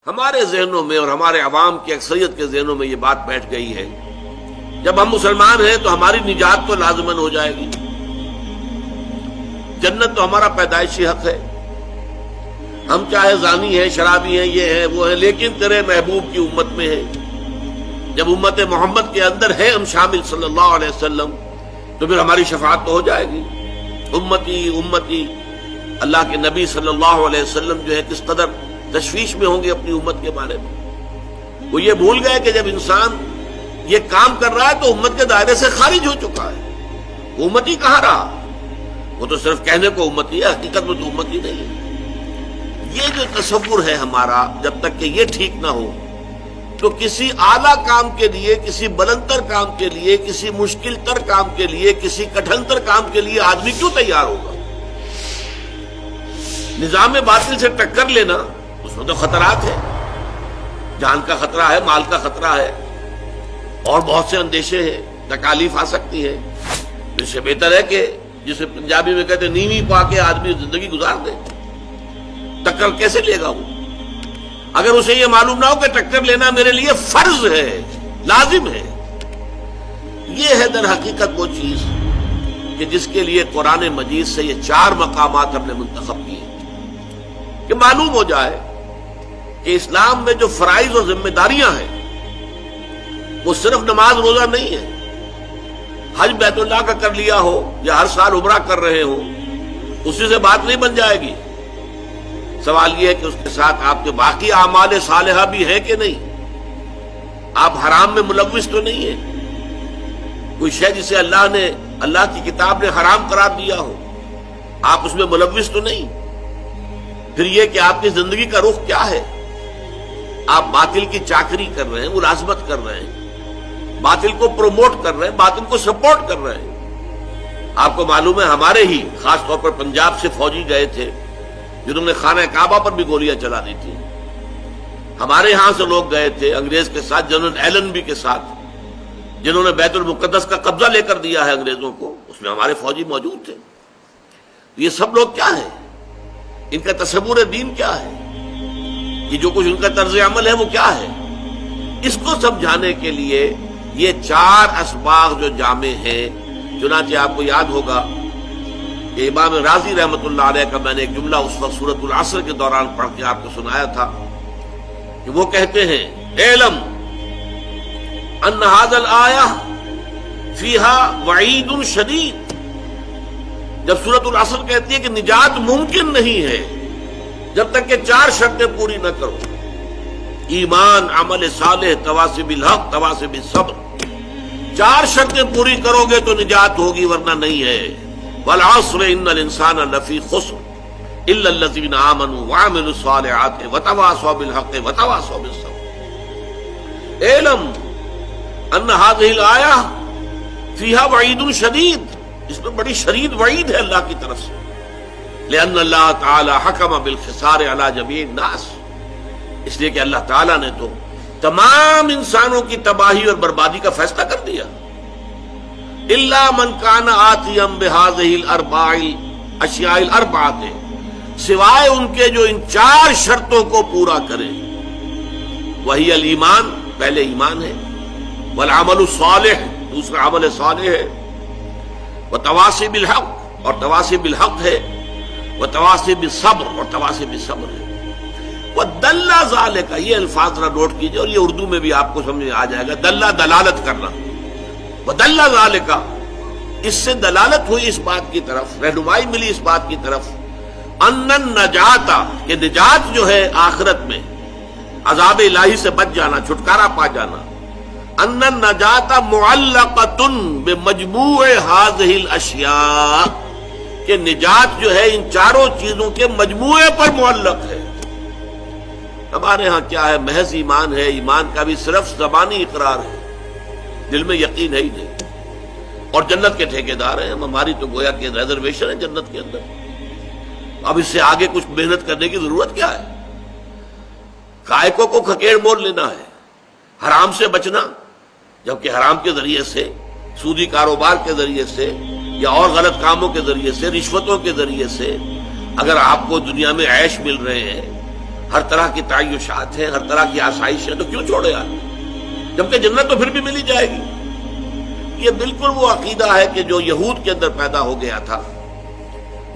ہمارے ذہنوں میں اور ہمارے عوام کی اکثریت کے ذہنوں میں یہ بات بیٹھ گئی ہے، جب ہم مسلمان ہیں تو ہماری نجات تو لازماً ہو جائے گی، جنت تو ہمارا پیدائشی حق ہے، ہم چاہے زانی ہیں، شرابی ہیں، یہ ہیں وہ ہیں، لیکن تیرے محبوب کی امت میں ہیں، جب امت محمد کے اندر ہے ہم شامل صلی اللہ علیہ وسلم، تو پھر ہماری شفاعت تو ہو جائے گی۔ امتی امتی، اللہ کے نبی صلی اللہ علیہ وسلم جو ہے کس قدر تشویش میں ہوں گے اپنی امت کے بارے میں۔ وہ یہ بھول گئے کہ جب انسان یہ کام کر رہا ہے تو امت کے دائرے سے خارج ہو چکا ہے، وہ امتی کہاں رہا؟ وہ تو صرف کہنے کو امتی ہے، حقیقت میں تو امتی نہیں ہے۔ یہ جو تصور ہے ہمارا، جب تک کہ یہ ٹھیک نہ ہو تو کسی اعلیٰ کام کے لیے، کسی بلندتر کام کے لیے، کسی مشکل تر کام کے لیے، کسی کٹھن تر کام کے لیے آدمی کیوں تیار ہوگا؟ نظام باطل سے ٹکر لینا، اس میں تو خطرات ہیں، جان کا خطرہ ہے، مال کا خطرہ ہے، اور بہت سے اندیشے ہیں، تکالیف آ سکتی ہے۔ اس سے بہتر ہے کہ جسے پنجابی میں کہتے ہیں نیوی پا کے آدمی زندگی گزار دے۔ ٹکر کیسے لے گا وہ اگر اسے یہ معلوم نہ ہو کہ ٹکر لینا میرے لیے فرض ہے، لازم ہے؟ یہ ہے در حقیقت وہ چیز کہ جس کے لیے قرآن مجید سے یہ 4 مقامات ہم نے منتخب کیے، کہ معلوم ہو جائے کہ اسلام میں جو فرائض اور ذمہ داریاں ہیں وہ صرف نماز روزہ نہیں ہے۔ حج بیت اللہ کا کر لیا ہو یا ہر سال عمرہ کر رہے ہو، اسی سے بات نہیں بن جائے گی۔ سوال یہ ہے کہ اس کے ساتھ آپ کے باقی اعمال صالحہ بھی ہیں کہ نہیں؟ آپ حرام میں ملوث تو نہیں ہیں؟ کوئی شے جسے اللہ کی کتاب نے حرام قرار دیا ہو، آپ اس میں ملوث تو نہیں؟ پھر یہ کہ آپ کی زندگی کا رخ کیا ہے؟ آپ باطل کی چاکری کر رہے ہیں، ملازمت کر رہے ہیں، باطل کو پروموٹ کر رہے ہیں، باطل کو سپورٹ کر رہے ہیں۔ آپ کو معلوم ہے ہمارے ہی خاص طور پر پنجاب سے فوجی گئے تھے جنہوں نے خانہ کعبہ پر بھی گولیاں چلا دی تھی، ہمارے ہاں سے لوگ گئے تھے انگریز کے ساتھ، جنرل ایلنبی کے ساتھ، جنہوں نے بیت المقدس کا قبضہ لے کر دیا ہے انگریزوں کو، اس میں ہمارے فوجی موجود تھے۔ یہ سب لوگ کیا ہیں؟ ان کا تصور دین کیا ہے؟ یہ جو کچھ ان کا طرز عمل ہے وہ کیا ہے؟ اس کو سمجھانے کے لیے یہ 4 اسباق جو جامع ہیں، چنانچہ آپ کو یاد ہوگا کہ امام رازی رحمۃ اللہ علیہ کا میں نے ایک جملہ اس وقت سورۃ العصر کے دوران پڑھ کے آپ کو سنایا تھا کہ وہ کہتے ہیں اعلم ان ھذا الآیہ فیہا وعید شدید۔ جب سورۃ العصر کہتی ہے کہ نجات ممکن نہیں ہے جب تک کہ 4 شرطیں پوری نہ کرو، ایمان، عمل صالح، تواصی بالحق، تواصی بالصبر، 4 شرطیں پوری کرو گے تو نجات ہوگی، ورنہ نہیں ہے۔ والعصر ان الانسان لفی خسر الا الذین آمنوا وعملوا الصالحات وتواصوا بالحق وتواصوا بالصبر۔ اعلم ان هذه الآیہ فیہا وعید شدید، اس میں بڑی شدید وعید ہے اللہ کی طرف سے، لأن اللہ تعالی حکم بالخسار علی جمیع الناس، اس لیے کہ اللہ تعالیٰ نے تو تمام انسانوں کی تباہی اور بربادی کا فیصلہ کر دیا۔ الا من کان آتیا بہذہ الاربع اشیاء الاربعۃ، سوائے ان کے جو ان 4 شرطوں کو پورا کرے۔ وہی الایمان، پہلے ایمان ہے، والعمل الصالح، دوسرا عمل صالح ہے، وتواصی بالحق، اور تواصی بالحق ہے، وتواصی بالصبر، اور تواصی بالصبر ہے۔ وَدَلَّ ذَلِكَ، یہ الفاظ ذرا نوٹ کیجئے اور یہ اردو میں بھی آپ کو سمجھ میں آ جائے گا۔ دلہ، دلالت کرنا، وَدَلَّ ذَلِكَ، اس سے دلالت ہوئی اس بات کی طرف، رہنمائی ملی اس بات کی طرف، ان النجات، کہ نجات جو ہے آخرت میں عذاب الہی سے بچ جانا، چھٹکارا پا جانا، ان النجات معلقۃ بمجموع هذه الاشیاء، کہ نجات جو ہے ان 4 چیزوں کے مجموعے پر معلق ہے۔ ہمارے ہاں کیا ہے؟ محض ایمان ہے، ایمان کا بھی صرف زبانی اقرار ہے، دل میں یقین ہے ہی نہیں، اور جنت کے ٹھیکیدار ہیں ہم، ہماری تو گویا کہ ریزرویشن ہے جنت کے اندر۔ اب اس سے آگے کچھ محنت کرنے کی ضرورت کیا ہے؟ کائکوں کو کھکیڑ مول لینا ہے، حرام سے بچنا، جبکہ حرام کے ذریعے سے، سودی کاروبار کے ذریعے سے، یا اور غلط کاموں کے ذریعے سے، رشوتوں کے ذریعے سے اگر آپ کو دنیا میں عیش مل رہے ہیں ہر طرح کی تعیشات ہیں، ہر طرح کی آسائش ہے، تو کیوں چھوڑے آدمی؟ جبکہ جنت تو پھر بھی ملی جائے گی۔ یہ بالکل وہ عقیدہ ہے کہ جو یہود کے اندر پیدا ہو گیا تھا۔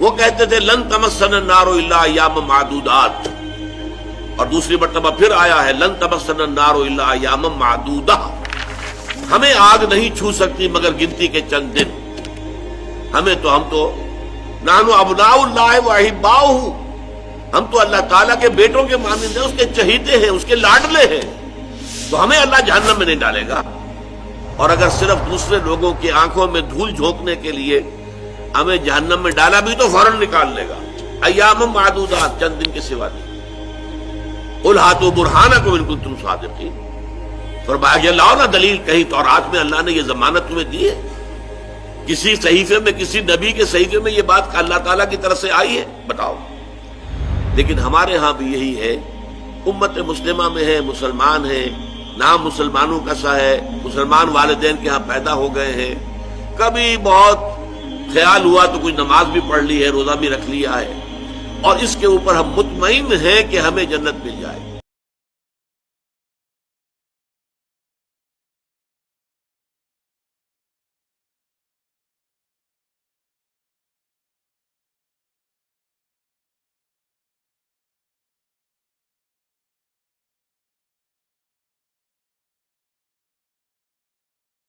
وہ کہتے تھے لن تمسنا النار الا ایام معدودات، اور دوسری مرتبہ پھر آیا ہے لن تمسنا النار الا ایام معدودہ، ہمیں آگ نہیں چھو سکتی مگر گنتی کے چند دن۔ ہم تو نحن ابناء اللہ واحباؤہ، ہم تو اللہ تعالیٰ کے بیٹوں کے مانند ہیں، اس کے چہیتے ہیں، اس کے لاڈلے ہیں، تو ہمیں اللہ جہنم میں نہیں ڈالے گا۔ اور اگر صرف دوسرے لوگوں کی آنکھوں میں دھول جھونکنے کے لیے ہمیں جہنم میں ڈالا بھی تو فوراً نکال لے گا۔ ایام معدودات، چند دن کے سوا نہیں۔ قل ہاتوا برہانکم ان کنتم صادقین، فرمایا کہ لاؤ نا دلیل، کہیں تورات میں اللہ نے یہ ضمانت تمہیں دی ہے؟ کسی صحیفے میں، کسی نبی کے صحیفے میں یہ بات اللہ تعالیٰ کی طرف سے آئی ہے؟ بتاؤ۔ لیکن ہمارے ہاں بھی یہی ہے، امت مسلمہ میں ہے، مسلمان ہیں، نام مسلمانوں کا سا ہے، مسلمان والدین کے ہاں پیدا ہو گئے ہیں، کبھی بہت خیال ہوا تو کوئی نماز بھی پڑھ لی ہے، روزہ بھی رکھ لیا ہے، اور اس کے اوپر ہم مطمئن ہیں کہ ہمیں جنت مل جائے۔